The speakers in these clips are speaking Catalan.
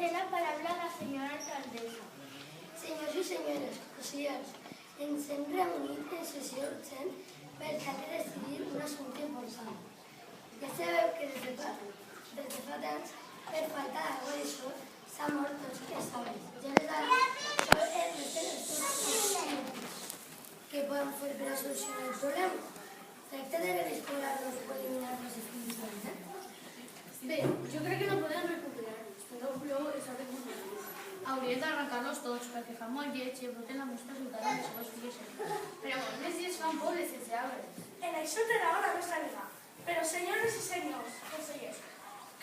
Té la paraula la senyora alcaldessa. Senyors i senyores, consellers, ens hem reunit en sessió urgent per tal de decidir un assumpte important. Ja sabeu que des de fa temps, per falta d'aigua de sol, s'ha mort tots els aves. Ja des d'ara, sol es resten els estudis que poden fer per a solucionar el problema. Tracta de reviscolar-los o eliminar-los definitivament. Bé, jo crec que no podem recuperar-los, però és a recuperar-los. Hauríem d'arrencar-los tots, perquè fa molt lleig i broten la nostra ciutat amb les seves fulles. Però molts més dies fan pobles sense arbres. En això té raó la nostra amiga. Però, senyores i senyors consellers,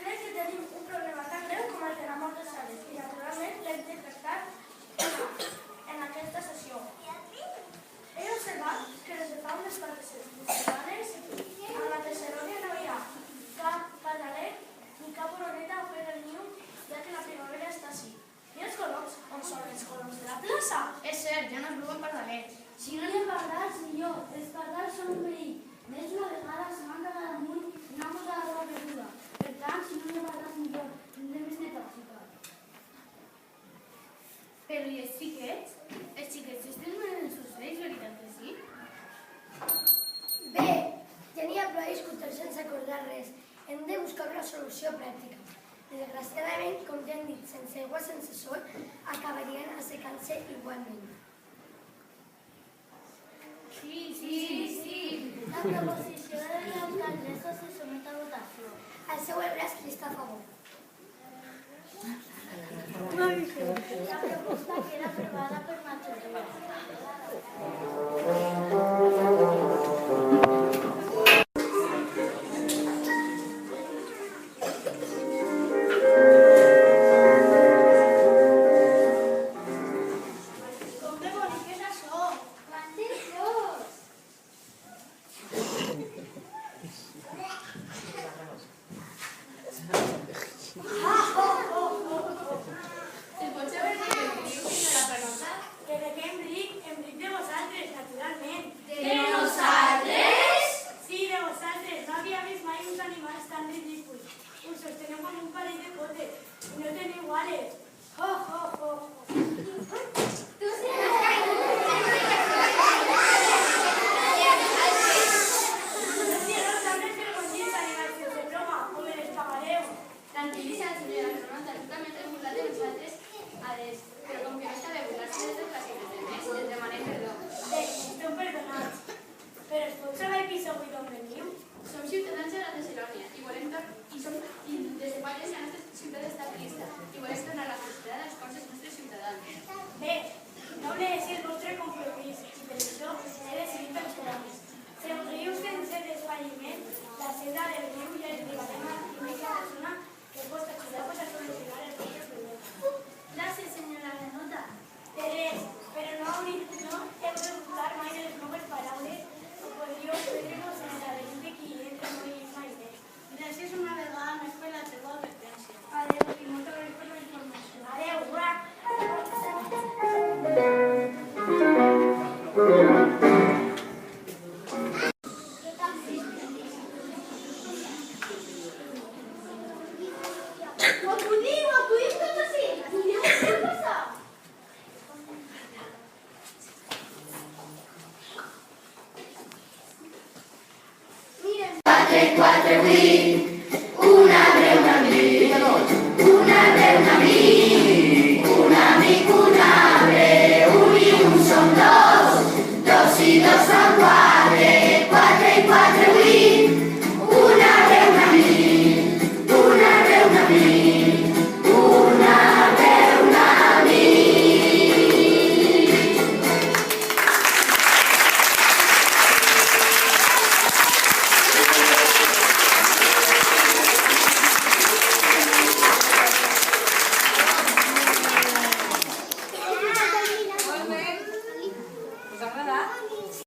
crec que tenim un problema tan greu com el de la mort dels arbres i, naturalment, l'hem de tractar en aquesta sessió. He observat que des de fa unes quantes setmanes a la Tercerònia no hi ha cap patalet ni cap oroneta a fer el niu, ja que la primavera està així. I els coloms? On són els coloms de la plaça? És cert, ja no es veuen pardalets. Si no hi ha pardals, millor. Els pardals són un perill. Més d'una vegada se m'han cagat damunt i no han posat la roba perduda. Per tant, si no hi ha pardals, millor. Tindrem més de tòxica. Però i els xiquets? Els xiquets estan en els ocells, veritat que sí? Bé, ja n'hi ha prou a discutir sense acordar res. Hem de buscar una solució pràctica. Desgraciadament, com ja hem dit, sense aigua, sense sol, acabarien assecant-se igualment. Sí. La proposició de l'alcaldessa se somet a votació. El seu braç qui està a favor. La proposta queda aprovada per majoria. Us sosteneu com un parell de potes i no teniu ales. Tranquil·litza, senyora Fernanda, justament he burlat de vosaltres però com que no està bé burlar-se de tot, les demanem perdó. Bé, esteu perdonats. Però es pot saber qui sou i d'on veniu? Som ciutadans de la Tercerònia i des de fa anys la nostra ciutat està trista i volem tornar a la felicitat als cors dels nostres ciutadans. Bé, noble és el vostre compromís i per això he decidit per-vos. Si us riu sense desfalliment, la senda del riu ja es arribarem a l'única persona que pot ajudar-vos a solucionar